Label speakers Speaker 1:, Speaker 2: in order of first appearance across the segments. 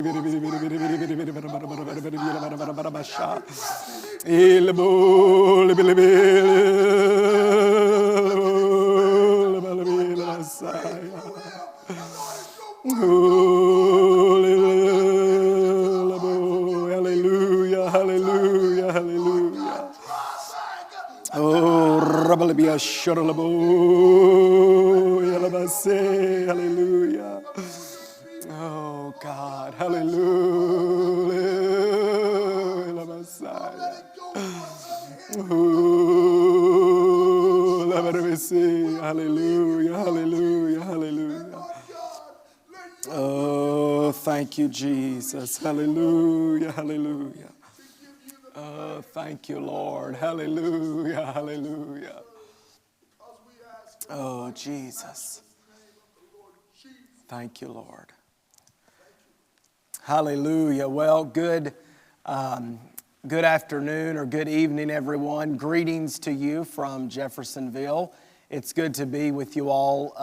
Speaker 1: Hallelujah, hallelujah, hallelujah. Oh, Rabalabia Shoralabo, Yalabase, hallelujah. Oh, God, hallelujah, the Messiah. Oh, hallelujah, hallelujah, hallelujah. Oh, thank you, Jesus. Hallelujah, hallelujah. Oh, thank you, Lord. Hallelujah, hallelujah. Oh, Jesus. Thank you, Lord. Hallelujah. Well, good afternoon or good evening, everyone. Greetings to you from Jeffersonville. It's good to be with you all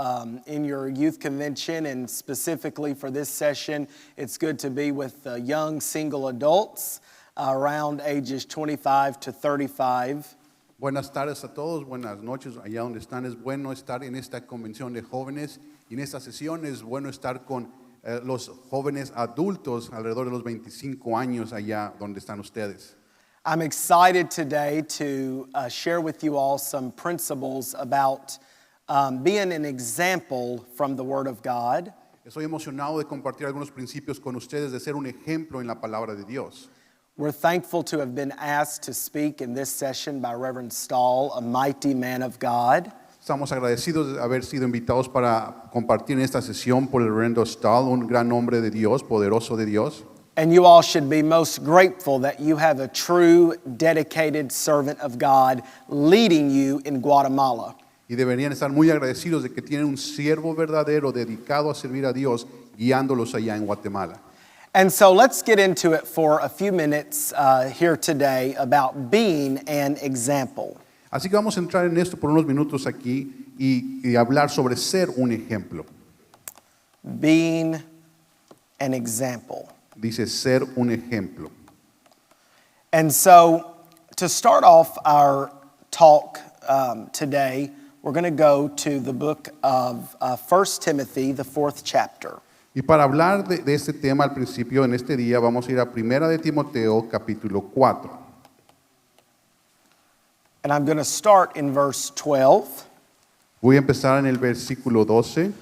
Speaker 1: in your youth convention, and specifically for this session, it's good to be with young single adults around ages 25 to 35.
Speaker 2: Buenas tardes a todos, buenas noches allá donde están. Es bueno estar en esta convención de jóvenes y en esta sesión es bueno estar con los jóvenes adultos alrededor de los 25 años allá donde están ustedes.
Speaker 1: I'm excited today to share with you all some principles about being an example from the Word of God.
Speaker 2: Estoy emocionado de compartir algunos principios con ustedes, de ser un ejemplo en la palabra de Dios.
Speaker 1: We're thankful to have been asked to speak in this session by Reverend Stahl, a mighty man of God.
Speaker 2: Estamos agradecidos de haber sido invitados para compartir en esta sesión por el reverendo Stahl, un gran hombre de Dios, poderoso de Dios.
Speaker 1: And you all should be most grateful that you have a true, dedicated servant of God leading you in Guatemala.
Speaker 2: Y deberían estar muy agradecidos de que tienen un siervo verdadero dedicado a servir a Dios, guiándolos allá en Guatemala.
Speaker 1: And so let's get into it for a few minutes here today about being an example.
Speaker 2: Así que vamos a entrar en esto por unos minutos aquí y hablar sobre ser un ejemplo.
Speaker 1: Being an example.
Speaker 2: Dice ser un ejemplo.
Speaker 1: And so to start off our talk today, we're going to go to the book of 1 Timothy, the 4th chapter.
Speaker 2: Y para hablar de este tema al principio, en este día, vamos a ir a 1 de Timoteo, capítulo 4.
Speaker 1: And I'm going to start in verse 12.
Speaker 2: Voy a empezar en el versículo 12.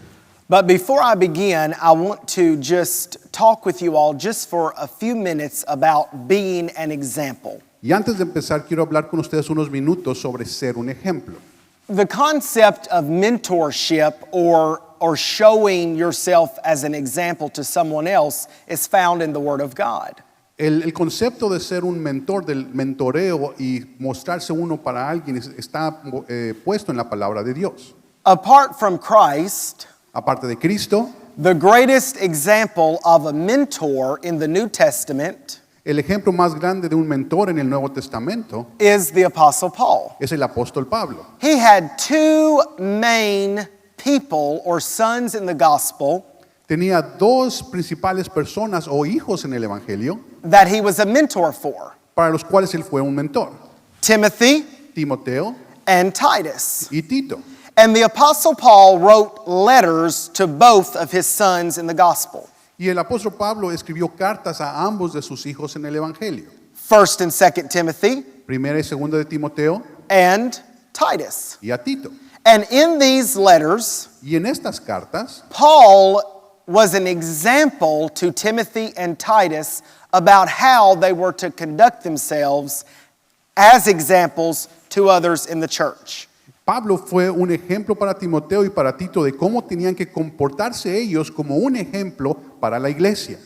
Speaker 1: But before I begin, I want to just talk with you all just for a few minutes about being an example.
Speaker 2: Y antes de empezar, quiero hablar con ustedes unos minutos sobre ser un ejemplo.
Speaker 1: The concept of mentorship or showing yourself as an example to someone else is found in the Word of God.
Speaker 2: El concepto de ser un mentor, del mentoreo y mostrarse uno para alguien está puesto en la palabra de Dios.
Speaker 1: Apart from Christ,
Speaker 2: aparte de Cristo,
Speaker 1: the greatest example of a mentor in the New Testament
Speaker 2: el ejemplo más grande de un mentor en el Nuevo Testamento
Speaker 1: is the Apostle Paul.
Speaker 2: Es el apóstol Pablo.
Speaker 1: He had two main people or sons in the gospel
Speaker 2: tenía dos principales personas o hijos en el evangelio
Speaker 1: that he was a mentor for.
Speaker 2: Para los cuales él fue un mentor.
Speaker 1: Timothy,
Speaker 2: Timoteo
Speaker 1: and Titus.
Speaker 2: Y Tito.
Speaker 1: And the Apostle Paul wrote letters to both of his sons in the gospel.
Speaker 2: Y el apóstol Pablo escribió cartas a ambos de sus hijos en el evangelio.
Speaker 1: 1st and 2nd Timothy.
Speaker 2: Primera y segunda de Timoteo.
Speaker 1: And Titus.
Speaker 2: Y a Tito.
Speaker 1: And in these letters,
Speaker 2: y en estas cartas,
Speaker 1: Paul was an example to Timothy and Titus about how they were to conduct themselves as examples to others in the church.
Speaker 2: Pablo fue un ejemplo para Timoteo y para Tito de cómo tenían que comportarse ellos como un ejemplo para la iglesia.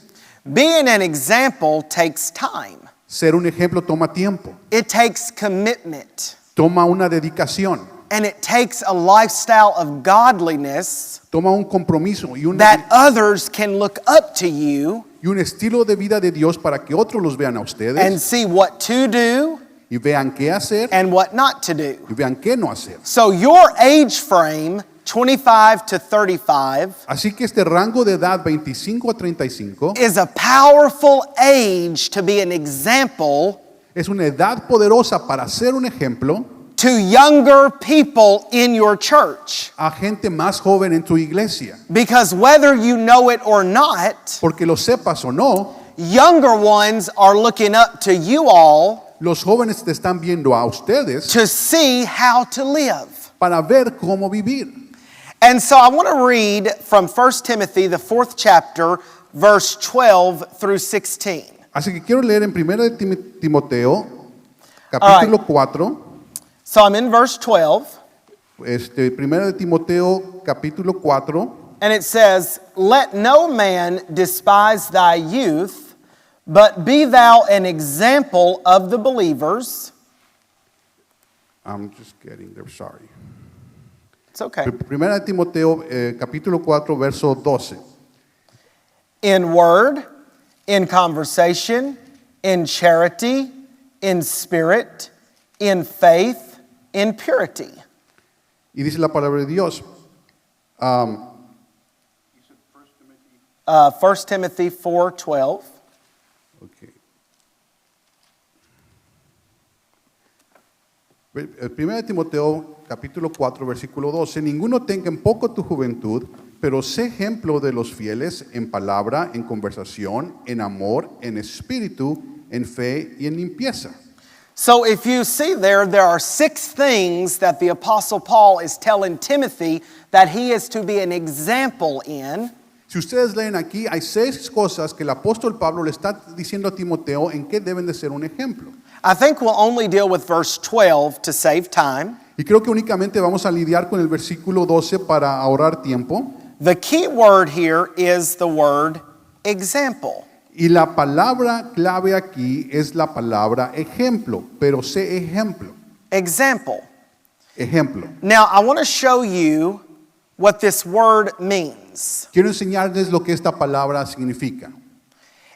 Speaker 1: Being an example takes time.
Speaker 2: Ser un ejemplo toma tiempo.
Speaker 1: It takes commitment.
Speaker 2: Toma una dedicación.
Speaker 1: And it takes a lifestyle of godliness
Speaker 2: toma un compromiso y
Speaker 1: that others can look up to you
Speaker 2: y un estilo de vida de Dios para que otros los vean a ustedes
Speaker 1: and see what to do
Speaker 2: y vean qué hacer
Speaker 1: and what not to do.
Speaker 2: y vean qué no hacer.
Speaker 1: So your age frame 25 to 35
Speaker 2: Así que este rango de edad 25 a 35
Speaker 1: is a powerful age to be an example
Speaker 2: es una edad poderosa para ser un ejemplo
Speaker 1: to younger people in your church.
Speaker 2: a gente más joven en tu iglesia.
Speaker 1: Because whether you know it or not,
Speaker 2: Porque lo sepas o no,
Speaker 1: younger ones are looking up to you all
Speaker 2: los jóvenes te están viendo a ustedes
Speaker 1: to see how to live.
Speaker 2: para ver cómo vivir.
Speaker 1: And so I want to read from 1 Timothy, the 4th chapter, verse 12 through 16.
Speaker 2: Así que quiero leer en 1 de Timoteo, capítulo 4,
Speaker 1: So I'm in verse 12,
Speaker 2: 1 de Timoteo, capítulo 4,
Speaker 1: and it says, "Let no man despise thy youth, but be thou an example of the believers."
Speaker 2: I'm just getting there, sorry.
Speaker 1: It's okay.
Speaker 2: 1 de Timoteo, capítulo 4, verso 12.
Speaker 1: In word, in conversation, in charity, in spirit, in faith, in purity.
Speaker 2: Y dice la palabra de Dios.
Speaker 1: 1 Timothy 4:12.
Speaker 2: Okay. 1 de Timoteo, capítulo 4, versículo 12. Ninguno tenga en poco tu juventud, pero sé ejemplo de los fieles en palabra, en conversación, en amor, en espíritu, en fe y en limpieza.
Speaker 1: So if you see there are 6 things that the Apostle Paul is telling Timothy that he is to be an example in.
Speaker 2: Si ustedes leen aquí, hay 6 cosas que el apóstol Pablo le está diciendo a Timoteo en qué deben de ser un ejemplo.
Speaker 1: I think we'll only deal with verse 12 to save time.
Speaker 2: Y creo que únicamente vamos a lidiar con el versículo 12 para ahorrar tiempo.
Speaker 1: The key word here is the word example.
Speaker 2: Y la palabra clave aquí es la palabra ejemplo, pero sé ejemplo.
Speaker 1: Example.
Speaker 2: Ejemplo.
Speaker 1: Now, I want to show you what this word means.
Speaker 2: Quiero enseñarles lo que esta palabra significa.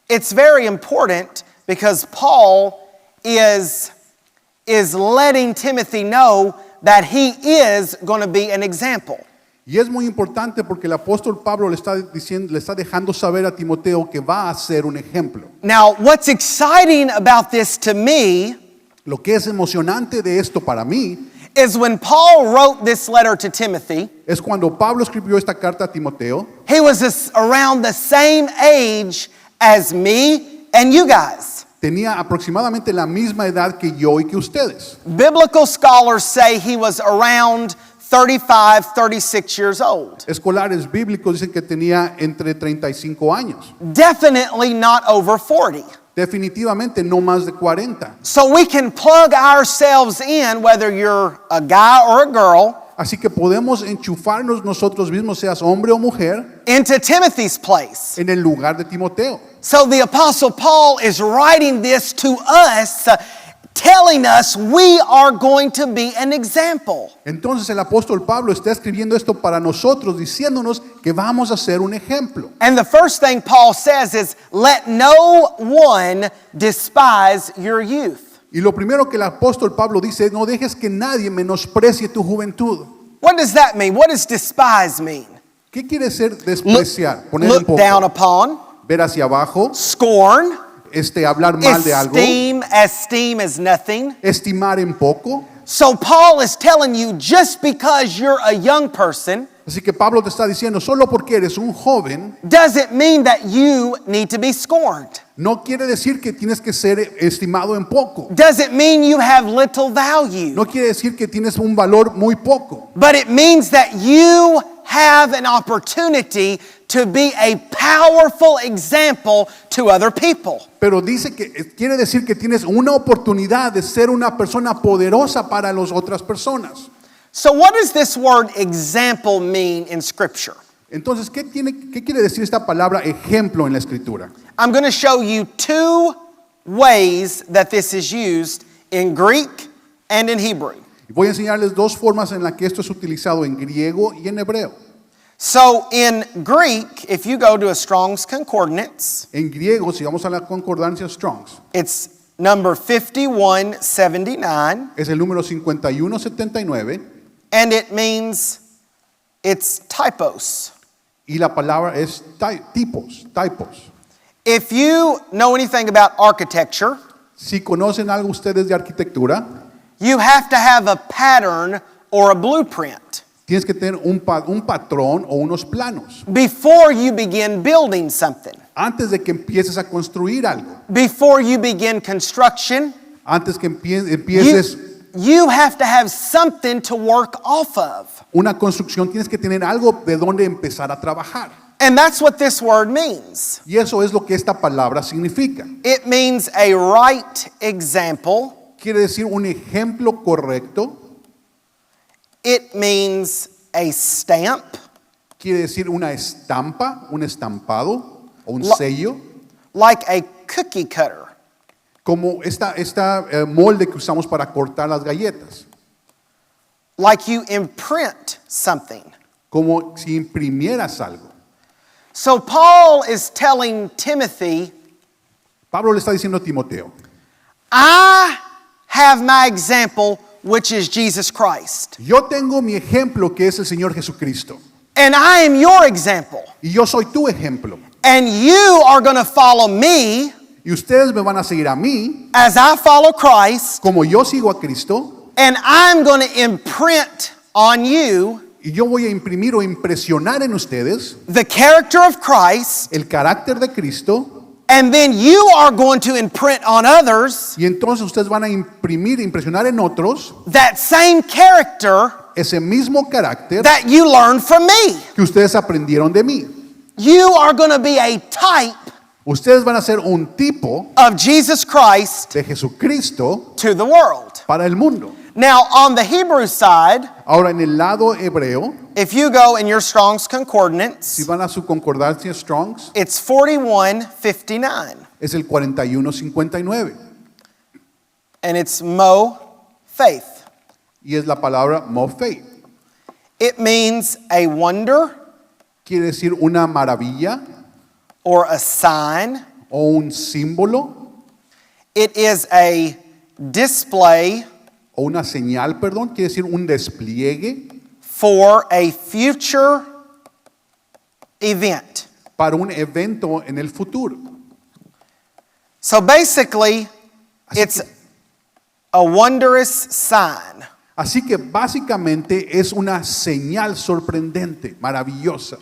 Speaker 1: It's very important because Paul is letting Timothy know that he is going to be an example.
Speaker 2: Y es muy importante porque el apóstol Pablo le está dejando saber a Timoteo que va a ser un ejemplo.
Speaker 1: Now, what's exciting about this to me
Speaker 2: Lo que es emocionante de esto para mí
Speaker 1: is when Paul wrote this letter to Timothy,
Speaker 2: es cuando Pablo escribió esta carta a Timoteo.
Speaker 1: he was around the same age as me and you guys.
Speaker 2: Tenía aproximadamente la misma edad que yo y que ustedes.
Speaker 1: Biblical scholars say he was around 35, 36 years old.
Speaker 2: Escolares bíblicos dicen que tenía entre 35 años.
Speaker 1: Definitely not over 40.
Speaker 2: Definitivamente no más de 40.
Speaker 1: So we can plug ourselves in, whether you're a guy or a girl,
Speaker 2: Así que podemos enchufarnos nosotros mismos, seas hombre o mujer,
Speaker 1: into Timothy's place.
Speaker 2: en el lugar de Timoteo.
Speaker 1: So the Apostle Paul is writing this to us, telling us we are going to be an example.
Speaker 2: Entonces el apóstol Pablo está escribiendo esto para nosotros, diciéndonos que vamos a ser un ejemplo.
Speaker 1: And the first thing Paul says is, let no one despise your youth.
Speaker 2: Y lo primero que el apóstol Pablo dice es, no dejes que nadie menosprecie tu juventud.
Speaker 1: What does that mean? What does despise mean?
Speaker 2: ¿Qué quiere ser despreciar? Poner un
Speaker 1: Look
Speaker 2: poco,
Speaker 1: down upon,
Speaker 2: ver hacia abajo,
Speaker 1: scorn,
Speaker 2: hablar mal de algo,
Speaker 1: esteem as nothing.
Speaker 2: estimar en poco.
Speaker 1: So Paul is telling you, just because you're a young person
Speaker 2: Así que Pablo te está diciendo, solo porque eres un joven,
Speaker 1: doesn't mean that you need to be scorned.
Speaker 2: no quiere decir que tienes que ser estimado en poco.
Speaker 1: Doesn't mean you have little value.
Speaker 2: No quiere decir que tienes un valor muy poco.
Speaker 1: But it means that you have an opportunity to be a powerful example to other people.
Speaker 2: Pero quiere decir que tienes una oportunidad de ser una persona poderosa para las otras personas.
Speaker 1: So what does this word example mean in Scripture?
Speaker 2: Entonces, ¿qué quiere decir esta palabra ejemplo en la escritura?
Speaker 1: I'm going to show you 2 ways that this is used in Greek and in Hebrew.
Speaker 2: Voy a enseñarles 2 formas en las que esto es utilizado en griego y en hebreo.
Speaker 1: So in Greek, if you go to a Strong's Concordance,
Speaker 2: En griego, si vamos a la concordancia Strong's,
Speaker 1: it's number 5179,
Speaker 2: es el número 5179
Speaker 1: and it means It's typos.
Speaker 2: Y la palabra es typos.
Speaker 1: If you know anything about architecture,
Speaker 2: Si conocen algo ustedes de arquitectura,
Speaker 1: you have to have a pattern or a blueprint
Speaker 2: tienes que tener un patrón o unos planos
Speaker 1: before you begin building something.
Speaker 2: antes de que empieces a construir algo.
Speaker 1: Before you begin construction,
Speaker 2: Antes que
Speaker 1: you,
Speaker 2: empieces
Speaker 1: you have to have something to work off of.
Speaker 2: una construcción, tienes que tener algo de donde empezar a trabajar.
Speaker 1: And that's what this word means.
Speaker 2: Y eso es lo que esta palabra significa.
Speaker 1: It means a right example.
Speaker 2: Quiere decir un ejemplo correcto.
Speaker 1: It means a stamp.
Speaker 2: Quiere decir una estampa, un estampado o un
Speaker 1: Lo-
Speaker 2: sello.
Speaker 1: Like a cookie cutter.
Speaker 2: Como esta molde que usamos para cortar las galletas.
Speaker 1: Like you imprint something.
Speaker 2: Como si imprimieras algo.
Speaker 1: So Paul is telling Timothy,
Speaker 2: Pablo le está diciendo a Timoteo,
Speaker 1: I have my example, which is Jesus Christ.
Speaker 2: yo tengo mi ejemplo que es el Señor Jesucristo.
Speaker 1: And I am your example.
Speaker 2: Y yo soy tu ejemplo.
Speaker 1: And you are going to follow me
Speaker 2: Y ustedes me van a seguir a mí
Speaker 1: as I follow Christ.
Speaker 2: como yo sigo a Cristo.
Speaker 1: And I'm going to imprint on you
Speaker 2: Y yo voy a imprimir o impresionar en ustedes
Speaker 1: the character of Christ.
Speaker 2: el carácter de Cristo.
Speaker 1: And then you are going to imprint on others
Speaker 2: Y entonces ustedes van a imprimir, impresionar en otros
Speaker 1: that same character
Speaker 2: ese mismo carácter
Speaker 1: that you learned from me.
Speaker 2: que ustedes aprendieron de mí.
Speaker 1: You are going to be a type
Speaker 2: Ustedes van a ser un tipo
Speaker 1: of Jesus Christ
Speaker 2: de Jesucristo
Speaker 1: to the world.
Speaker 2: para el mundo.
Speaker 1: Now, on the Hebrew side,
Speaker 2: Ahora en el lado hebreo,
Speaker 1: if you go in your Strong's Concordance,
Speaker 2: si van a su concordancia Strongs,
Speaker 1: it's 4159,
Speaker 2: es el 4159
Speaker 1: and it's mo faith.
Speaker 2: y es la palabra mofei.
Speaker 1: It means a wonder
Speaker 2: Quiere decir una maravilla
Speaker 1: or a sign.
Speaker 2: o un símbolo
Speaker 1: It is a display
Speaker 2: o una señal, perdón, quiere decir un despliegue
Speaker 1: for a future event.
Speaker 2: para un evento en el futuro.
Speaker 1: So basically,
Speaker 2: Así
Speaker 1: it's
Speaker 2: que-
Speaker 1: a wondrous sign.
Speaker 2: Así que básicamente es una señal sorprendente, maravillosa.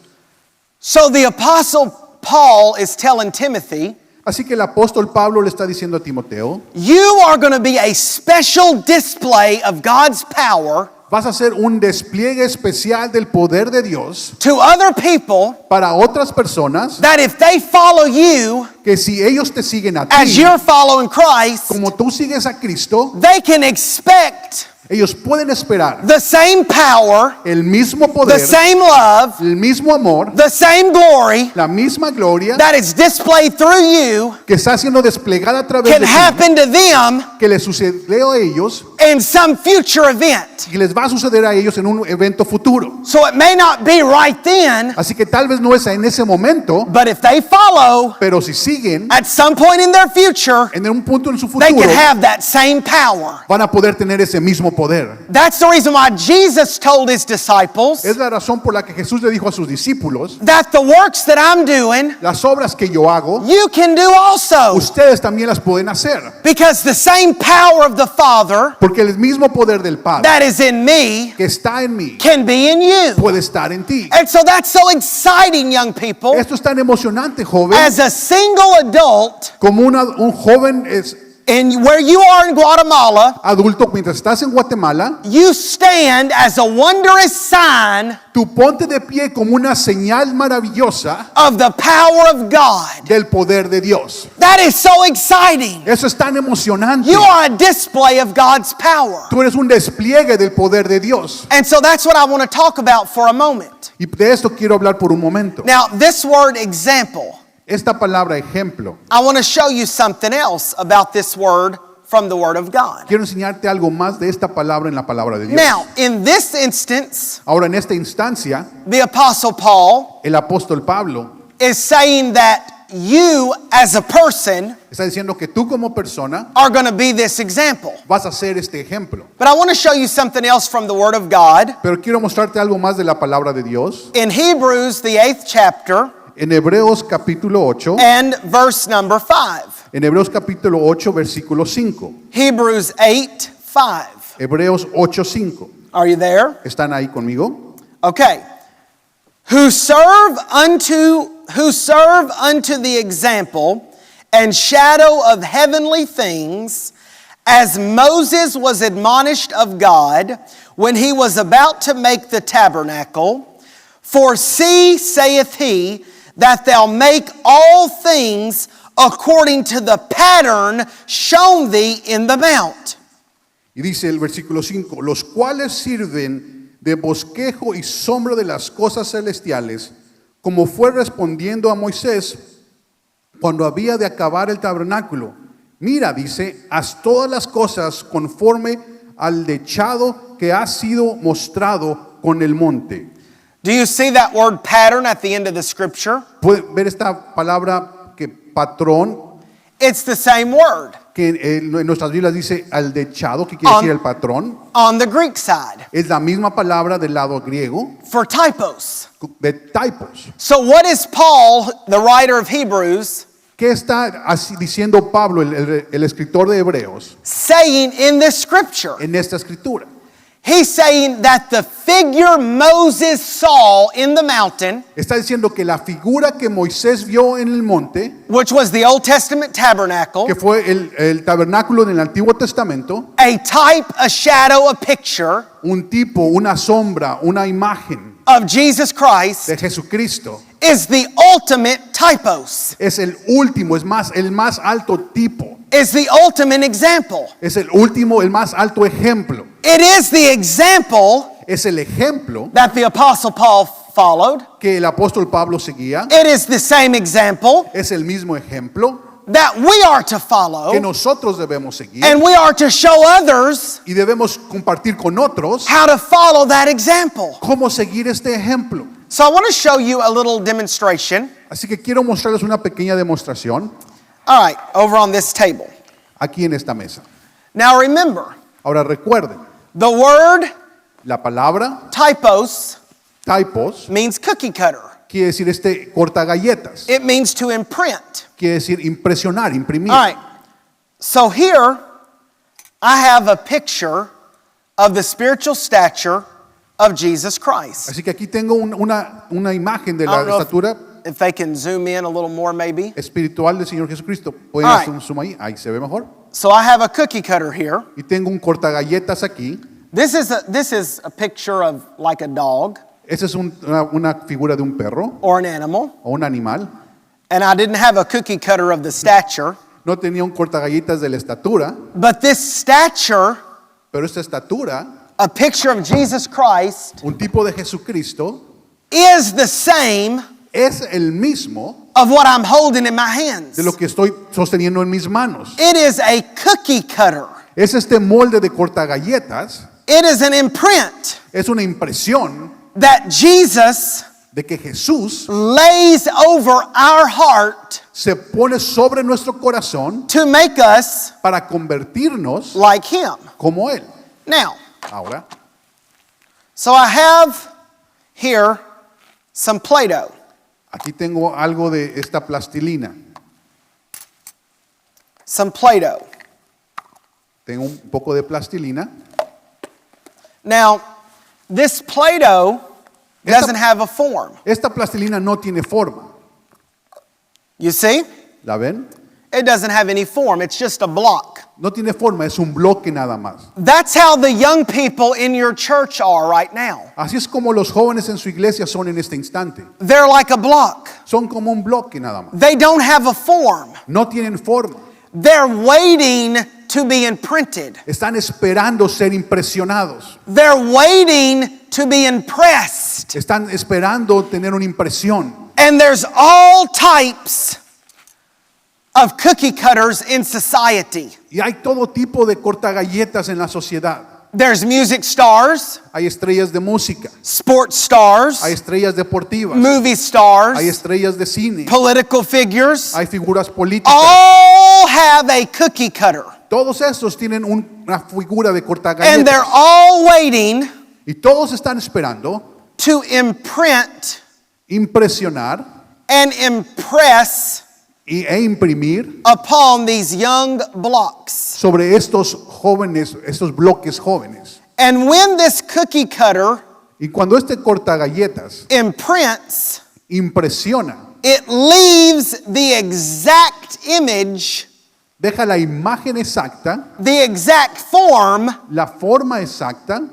Speaker 1: So the Apostle Paul is telling Timothy,
Speaker 2: Así que el apóstol Pablo le está diciendo a Timoteo,
Speaker 1: you are going to be a special display of God's power
Speaker 2: vas a hacer un despliegue especial del poder de Dios
Speaker 1: to other people
Speaker 2: para otras personas
Speaker 1: that if they follow you
Speaker 2: que si ellos te siguen a
Speaker 1: as
Speaker 2: ti,
Speaker 1: you're following Christ,
Speaker 2: como tú sigues a Cristo,
Speaker 1: they can expect
Speaker 2: ellos pueden esperar
Speaker 1: the same power,
Speaker 2: el mismo
Speaker 1: the
Speaker 2: poder,
Speaker 1: same love,
Speaker 2: el mismo amor,
Speaker 1: the same glory
Speaker 2: la misma gloria
Speaker 1: that is displayed through you
Speaker 2: que está siendo desplegada a través
Speaker 1: can
Speaker 2: de ti,
Speaker 1: happen to them
Speaker 2: que les sucedió a ellos
Speaker 1: in some future event.
Speaker 2: y les va a suceder a ellos en un evento futuro.
Speaker 1: So it may not be right then,
Speaker 2: Así que tal vez no es en ese momento,
Speaker 1: but if they follow
Speaker 2: pero si siguen
Speaker 1: at some point in their future,
Speaker 2: en un punto en su
Speaker 1: they
Speaker 2: futuro,
Speaker 1: can have that same power.
Speaker 2: van a poder tener ese mismo poder.
Speaker 1: That's the reason why Jesus told his disciples
Speaker 2: Es la razón por la que Jesús le dijo a sus discípulos,
Speaker 1: that the works that I'm doing,
Speaker 2: las obras que yo hago,
Speaker 1: you can do also.
Speaker 2: ustedes también las pueden hacer.
Speaker 1: Because the same power of the Father
Speaker 2: Porque el mismo poder del Padre
Speaker 1: that is in me
Speaker 2: que está en mí
Speaker 1: can be in you.
Speaker 2: puede estar en ti.
Speaker 1: And so that's so exciting, young people.
Speaker 2: Esto es tan emocionante, joven,
Speaker 1: As a single adult,
Speaker 2: como un joven es
Speaker 1: and where you are in Guatemala,
Speaker 2: adulto mientras estás en Guatemala,
Speaker 1: you stand as a wondrous sign
Speaker 2: tú ponte de pie como una señal maravillosa
Speaker 1: of the power of God.
Speaker 2: del poder de Dios.
Speaker 1: That is so exciting.
Speaker 2: Eso es tan emocionante.
Speaker 1: You are a display of God's power.
Speaker 2: Tú eres un despliegue del poder de Dios.
Speaker 1: And so that's what I want to talk about for a moment.
Speaker 2: Y de esto quiero hablar por un momento.
Speaker 1: Now, this word example,
Speaker 2: Esta palabra ejemplo,
Speaker 1: I want to show you something else about this word from the Word of God.
Speaker 2: quiero enseñarte algo más de esta palabra en la palabra de Dios.
Speaker 1: Now, in this instance,
Speaker 2: Ahora en esta instancia,
Speaker 1: the Apostle Paul
Speaker 2: el apóstol Pablo
Speaker 1: is saying that you as a person
Speaker 2: Está diciendo que tú como persona
Speaker 1: are going to be this example.
Speaker 2: vas a ser este ejemplo.
Speaker 1: But I want to show you something else from the Word of God.
Speaker 2: Pero quiero mostrarte algo más de la palabra de Dios.
Speaker 1: In Hebrews, the 8th chapter,
Speaker 2: En Hebreos capítulo 8,
Speaker 1: and verse number 5.
Speaker 2: en Hebreos capítulo 8, versículo 5.
Speaker 1: Hebrews 8:5.
Speaker 2: Hebreos 8, 5.
Speaker 1: Are you there?
Speaker 2: ¿Están ahí conmigo?
Speaker 1: Okay. Who serve unto the example and shadow of heavenly things, as Moses was admonished of God when he was about to make the tabernacle. For see, saith he, that thou make all things according to the pattern shown thee in the mount.
Speaker 2: Y dice el versículo 5, los cuales sirven de bosquejo y sombra de las cosas celestiales, como fue respondiendo a Moisés cuando había de acabar el tabernáculo. Mira, dice, haz todas las cosas conforme al dechado que ha sido mostrado con el monte.
Speaker 1: Do you see that word pattern at the end of the scripture?
Speaker 2: ¿Pueden ver esta palabra que patrón,
Speaker 1: It's the same word
Speaker 2: que en nuestras Biblias dice al dechado, que quiere decir el patrón?
Speaker 1: on the Greek side
Speaker 2: Es la misma palabra del lado griego
Speaker 1: for typos.
Speaker 2: de typos.
Speaker 1: So what is Paul, the writer of Hebrews,
Speaker 2: ¿Qué está así diciendo Pablo, el escritor de Hebreos,
Speaker 1: saying in this scripture?
Speaker 2: en esta escritura?
Speaker 1: He's saying that the figure Moses saw in the mountain,
Speaker 2: Está diciendo que la figura que Moisés vio en el monte,
Speaker 1: which was the Old Testament tabernacle,
Speaker 2: que fue el tabernáculo del Antiguo Testamento,
Speaker 1: a type, a shadow, a picture
Speaker 2: un tipo, una sombra, una imagen
Speaker 1: of Jesus Christ,
Speaker 2: de Jesucristo,
Speaker 1: is the ultimate typos,
Speaker 2: es el último, es más, el más alto tipo,
Speaker 1: is the ultimate example.
Speaker 2: es el último, el más alto ejemplo,
Speaker 1: It is the example
Speaker 2: es el ejemplo
Speaker 1: that the Apostle Paul followed.
Speaker 2: que el apóstol Pablo seguía,
Speaker 1: It is the same example
Speaker 2: es el mismo ejemplo
Speaker 1: that we are to follow,
Speaker 2: que nosotros debemos seguir
Speaker 1: and we are to show others
Speaker 2: y debemos compartir con otros
Speaker 1: how to follow that example.
Speaker 2: cómo seguir este ejemplo.
Speaker 1: So I want to show you a little demonstration.
Speaker 2: Así que quiero mostrarles una pequeña demostración
Speaker 1: All right, over on this table.
Speaker 2: aquí en esta mesa.
Speaker 1: Now remember,
Speaker 2: Ahora recuerden,
Speaker 1: the word
Speaker 2: la palabra
Speaker 1: typos
Speaker 2: typos
Speaker 1: means cookie cutter.
Speaker 2: quiere decir corta galletas,
Speaker 1: It means to imprint.
Speaker 2: quiere decir impresionar, imprimir.
Speaker 1: All right, so here I have a picture of the spiritual stature of Jesus Christ.
Speaker 2: Así que aquí tengo una imagen de
Speaker 1: I
Speaker 2: la
Speaker 1: don't know
Speaker 2: estatura
Speaker 1: if they can zoom in a little more maybe.
Speaker 2: espiritual del Señor Jesucristo. Pueden
Speaker 1: All
Speaker 2: hacer un zoom ahí, ahí se ve mejor.
Speaker 1: So I have a cookie cutter here.
Speaker 2: Y tengo un corta galletas aquí.
Speaker 1: This is a picture of like a dog
Speaker 2: Esa es una figura de un perro
Speaker 1: or an animal.
Speaker 2: o un animal.
Speaker 1: And I didn't have a cookie cutter of the stature.
Speaker 2: No tenía un corta galletas de la estatura,
Speaker 1: But this stature,
Speaker 2: pero esta estatura,
Speaker 1: a picture of Jesus Christ,
Speaker 2: un tipo de Jesucristo,
Speaker 1: is the same
Speaker 2: es el mismo
Speaker 1: of what I'm holding in my hands.
Speaker 2: de lo que estoy sosteniendo en mis manos.
Speaker 1: It is a cookie cutter.
Speaker 2: Es este molde de corta galletas,
Speaker 1: It is an imprint
Speaker 2: es una impresión
Speaker 1: that Jesus
Speaker 2: de que Jesús
Speaker 1: lays over our heart
Speaker 2: se pone sobre nuestro corazón
Speaker 1: to make us
Speaker 2: para convertirnos
Speaker 1: like him.
Speaker 2: como Él.
Speaker 1: Now,
Speaker 2: Ahora,
Speaker 1: so I have here some Play-Doh.
Speaker 2: aquí tengo algo de esta plastilina.
Speaker 1: Some Play-Doh.
Speaker 2: Tengo un poco de plastilina.
Speaker 1: Now, this Play-Doh doesn't have a form.
Speaker 2: Esta plastilina no tiene forma.
Speaker 1: You see?
Speaker 2: ¿La ven?
Speaker 1: It doesn't have any form. It's just a block.
Speaker 2: No tiene forma, es un bloque nada más.
Speaker 1: That's how the young people in your church are right now.
Speaker 2: Así es como los jóvenes en su iglesia son en este instante.
Speaker 1: They're like a block.
Speaker 2: Son como un bloque nada más.
Speaker 1: They don't have a form.
Speaker 2: No tienen forma.
Speaker 1: They're waiting to be imprinted.
Speaker 2: Están esperando ser impresionados.
Speaker 1: They're waiting to be impressed.
Speaker 2: Están esperando tener una impresión.
Speaker 1: And there's all types of cookie cutters in society.
Speaker 2: Y hay todo tipo de cortagalletas en la sociedad.
Speaker 1: There's music stars,
Speaker 2: hay estrellas de música,
Speaker 1: sports stars,
Speaker 2: hay estrellas deportivas,
Speaker 1: movie stars,
Speaker 2: hay estrellas de cine,
Speaker 1: political figures.
Speaker 2: hay figuras políticas.
Speaker 1: All have a cookie cutter.
Speaker 2: Todos estos tienen una figura de
Speaker 1: And they're
Speaker 2: cortagalletas.
Speaker 1: all waiting
Speaker 2: Y todos están esperando
Speaker 1: to imprint
Speaker 2: impresionar
Speaker 1: and impress
Speaker 2: e imprimir
Speaker 1: upon these young blocks.
Speaker 2: sobre estos jóvenes, estos bloques jóvenes.
Speaker 1: And when this cookie cutter
Speaker 2: Y cuando este cortagalletas
Speaker 1: imprints,
Speaker 2: impresiona,
Speaker 1: it leaves the exact image,
Speaker 2: deja la imagen exacta,
Speaker 1: the exact form
Speaker 2: la forma exacta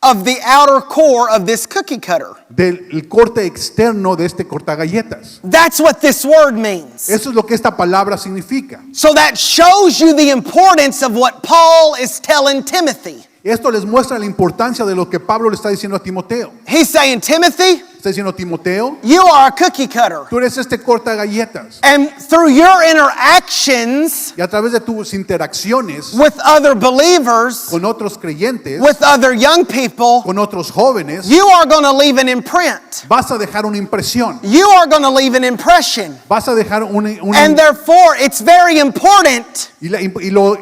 Speaker 1: of the outer core of this cookie cutter.
Speaker 2: del corte externo de este cortagalletas.
Speaker 1: That's what this word means.
Speaker 2: Eso es lo que esta palabra significa.
Speaker 1: So that shows you the importance of what Paul is telling Timothy.
Speaker 2: Esto les muestra la importancia de lo que Pablo le está diciendo a Timoteo.
Speaker 1: He's saying, Timothy,
Speaker 2: Está diciendo, Timoteo,
Speaker 1: you are a cookie cutter.
Speaker 2: tú eres este cortagalletas.
Speaker 1: And through your interactions
Speaker 2: Y a través de tus interacciones
Speaker 1: with other believers,
Speaker 2: con otros creyentes,
Speaker 1: with other young people,
Speaker 2: con otros jóvenes,
Speaker 1: you are going to leave an imprint.
Speaker 2: vas a dejar una impresión.
Speaker 1: You are going to leave an impression.
Speaker 2: Vas a dejar
Speaker 1: And therefore, it's very important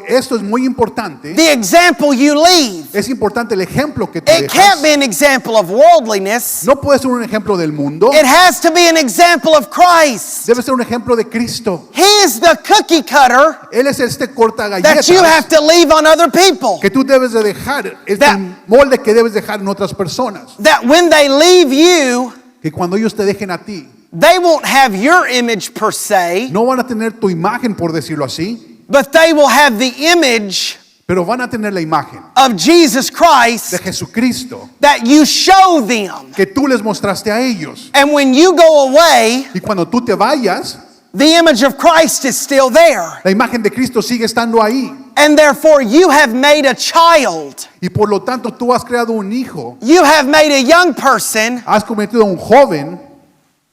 Speaker 2: esto es muy importante.
Speaker 1: the example you leave.
Speaker 2: Es importante el ejemplo que tú
Speaker 1: It can't
Speaker 2: dejas.
Speaker 1: be an example of worldliness.
Speaker 2: No puede ser un ejemplo del mundo.
Speaker 1: It has to be an example of Christ.
Speaker 2: Debe ser un ejemplo de Cristo.
Speaker 1: He is the cookie cutter
Speaker 2: Él es este
Speaker 1: that
Speaker 2: cortagalletas
Speaker 1: you have to leave on other people.
Speaker 2: que tú debes de dejar, el
Speaker 1: That-
Speaker 2: molde que debes dejar en otras personas.
Speaker 1: That when they leave you,
Speaker 2: Que cuando ellos te dejen a ti,
Speaker 1: they won't have your image per se,
Speaker 2: no van a tener tu imagen, por decirlo así,
Speaker 1: but they will have the image
Speaker 2: pero van a tener la imagen
Speaker 1: of Jesus
Speaker 2: de
Speaker 1: Christ
Speaker 2: Jesucristo
Speaker 1: that you show them.
Speaker 2: que tú les mostraste a ellos.
Speaker 1: And when you go away,
Speaker 2: Y cuando tú te vayas,
Speaker 1: the image of Christ is still there.
Speaker 2: la imagen de Cristo sigue estando ahí.
Speaker 1: And therefore, you have made a child,
Speaker 2: Y por lo tanto tú has creado un hijo,
Speaker 1: you have made a young person
Speaker 2: has convertido a un joven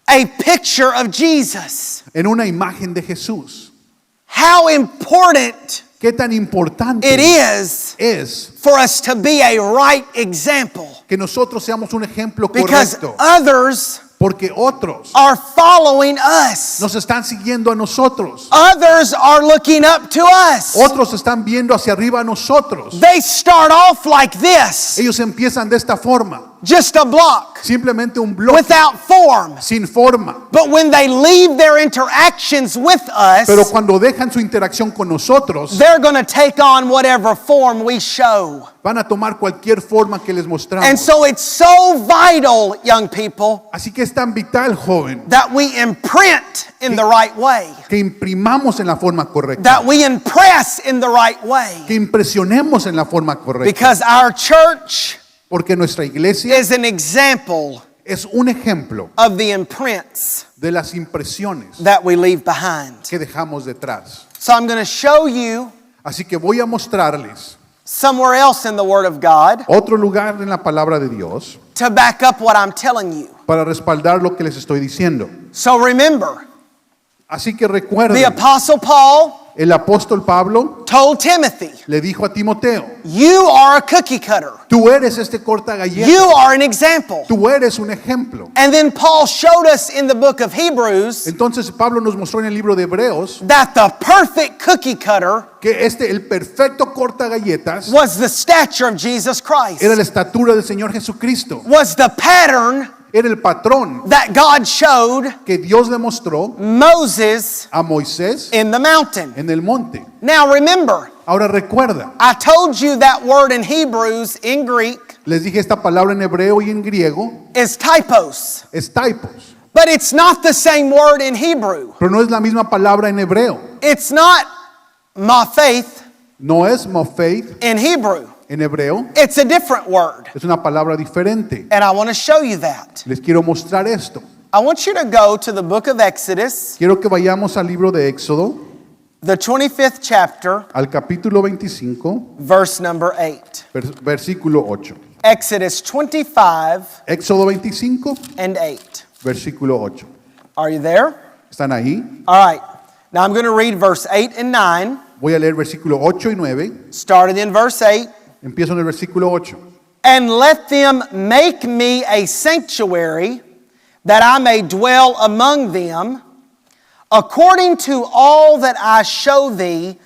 Speaker 1: a picture of Jesus.
Speaker 2: en una imagen de Jesús.
Speaker 1: How important
Speaker 2: Qué tan importante
Speaker 1: it is
Speaker 2: es
Speaker 1: for us to be a right example,
Speaker 2: que nosotros seamos un ejemplo
Speaker 1: because
Speaker 2: correcto,
Speaker 1: others
Speaker 2: porque otros
Speaker 1: are following us.
Speaker 2: nos están siguiendo a nosotros.
Speaker 1: Others are looking up to us.
Speaker 2: Otros están viendo hacia arriba a nosotros.
Speaker 1: They start off like this,
Speaker 2: Ellos empiezan de esta forma,
Speaker 1: just a block,
Speaker 2: simplemente un bloque
Speaker 1: without form.
Speaker 2: sin forma.
Speaker 1: But when they leave their interactions with us,
Speaker 2: Pero cuando dejan su interacción con nosotros,
Speaker 1: they're going to take on whatever form we show.
Speaker 2: van a tomar cualquier forma que les
Speaker 1: And
Speaker 2: mostramos.
Speaker 1: so it's so vital, young people,
Speaker 2: Así que es tan vital, joven,
Speaker 1: that we imprint in the right way,
Speaker 2: que imprimamos en la forma correcta,
Speaker 1: that we impress in the right way,
Speaker 2: que impresionemos en la forma correcta,
Speaker 1: because our church
Speaker 2: porque nuestra iglesia
Speaker 1: is an example
Speaker 2: es un ejemplo
Speaker 1: of the imprints
Speaker 2: de las impresiones
Speaker 1: that we leave behind.
Speaker 2: que dejamos detrás.
Speaker 1: So I'm going to show you
Speaker 2: Así que voy a mostrarles
Speaker 1: somewhere else in the Word of God
Speaker 2: otro lugar en la palabra de Dios
Speaker 1: to back up what I'm telling you.
Speaker 2: para respaldar lo que les estoy diciendo.
Speaker 1: So remember,
Speaker 2: Así que
Speaker 1: the
Speaker 2: recuerden,
Speaker 1: Apostle Paul
Speaker 2: el apóstol Pablo
Speaker 1: told Timothy,
Speaker 2: le dijo a Timoteo,
Speaker 1: you are a cookie cutter.
Speaker 2: tú eres este cortagalletas,
Speaker 1: You are an example.
Speaker 2: tú eres un ejemplo.
Speaker 1: And then Paul showed us in the book of Hebrews
Speaker 2: Entonces Pablo nos mostró en el libro de Hebreos
Speaker 1: that the perfect cookie cutter
Speaker 2: que el perfecto cortagalletas
Speaker 1: was the stature of Jesus Christ,
Speaker 2: era la estatura del Señor Jesucristo,
Speaker 1: was the pattern
Speaker 2: era el patrón
Speaker 1: that God showed
Speaker 2: que Dios le mostró
Speaker 1: Moses
Speaker 2: a Moisés
Speaker 1: in the mountain.
Speaker 2: en el monte.
Speaker 1: Now remember,
Speaker 2: Ahora recuerda,
Speaker 1: I told you that word in Hebrews, in Greek,
Speaker 2: les dije esta palabra en hebreo y en griego,
Speaker 1: is typos.
Speaker 2: es typos,
Speaker 1: But it's not the same word in Hebrew.
Speaker 2: pero no es la misma palabra en hebreo.
Speaker 1: It's not my faith
Speaker 2: No es mofeid
Speaker 1: in Hebrew.
Speaker 2: en hebreo,
Speaker 1: It's a different word.
Speaker 2: es una palabra diferente.
Speaker 1: And I want to show you that.
Speaker 2: Les quiero mostrar esto.
Speaker 1: I want you to go to the book of Exodus,
Speaker 2: Quiero que vayamos al libro de Éxodo,
Speaker 1: the 25th chapter,
Speaker 2: al capítulo 25,
Speaker 1: verse number 8.
Speaker 2: versículo 8.
Speaker 1: Exodus 25
Speaker 2: Éxodo 25,
Speaker 1: and 8.
Speaker 2: versículo 8.
Speaker 1: Are you there?
Speaker 2: ¿Están ahí?
Speaker 1: All right. Now I'm going to read verse 8 and 9,
Speaker 2: Voy a leer versículo 8 y 9.
Speaker 1: started in verse 8.
Speaker 2: Empiezo en el versículo 8.
Speaker 1: And let them make me a sanctuary, that I may dwell among them, according to all that I show thee,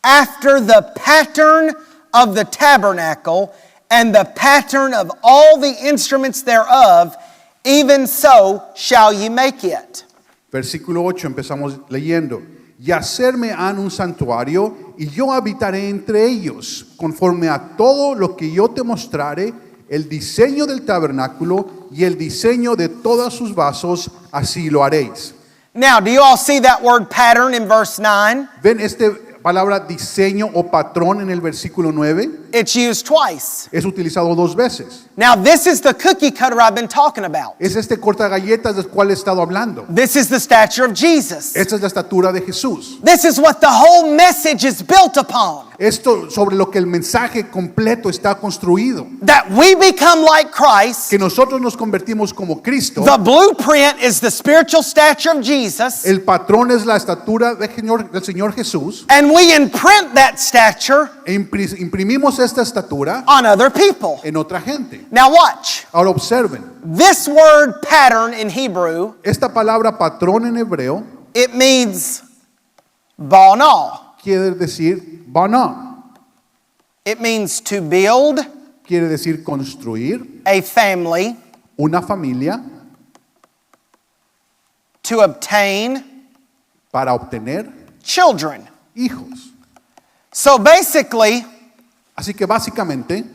Speaker 1: after the pattern of the tabernacle, and the pattern of all the instruments thereof, even so shall ye make it.
Speaker 2: Versículo 8, empezamos leyendo. Y hacerme han un santuario, y yo habitaré entre ellos, conforme a todo lo que yo te mostrare, el diseño del tabernáculo y el diseño de todos sus vasos, así lo haréis.
Speaker 1: Now, do you all see that word pattern in verse 9?
Speaker 2: ¿Ven esta palabra diseño o patrón en el versículo 9?
Speaker 1: It's used twice.
Speaker 2: Es utilizado 2 veces.
Speaker 1: Now, this is the cookie cutter I've been talking about.
Speaker 2: Es este corta galletas del cual he estado hablando.
Speaker 1: This is the stature of Jesus.
Speaker 2: Esta es la estatura de Jesús.
Speaker 1: This is what the whole message is built upon.
Speaker 2: Esto sobre lo que el mensaje completo está construido.
Speaker 1: That we become like Christ.
Speaker 2: Que nosotros nos convertimos como Cristo.
Speaker 1: The blueprint is the spiritual stature of Jesus.
Speaker 2: El patrón es la estatura del Señor Jesús.
Speaker 1: And we imprint that stature
Speaker 2: E imprimimos esta estatura
Speaker 1: on other people.
Speaker 2: en otra gente.
Speaker 1: Now watch.
Speaker 2: Ahora observen.
Speaker 1: This word pattern in Hebrew,
Speaker 2: Esta palabra patrón en hebreo
Speaker 1: it means bana.
Speaker 2: quiere decir bana.
Speaker 1: It means to build
Speaker 2: Quiere decir construir
Speaker 1: a family,
Speaker 2: una familia
Speaker 1: to obtain
Speaker 2: para obtener
Speaker 1: children.
Speaker 2: hijos.
Speaker 1: So basically,
Speaker 2: Así que básicamente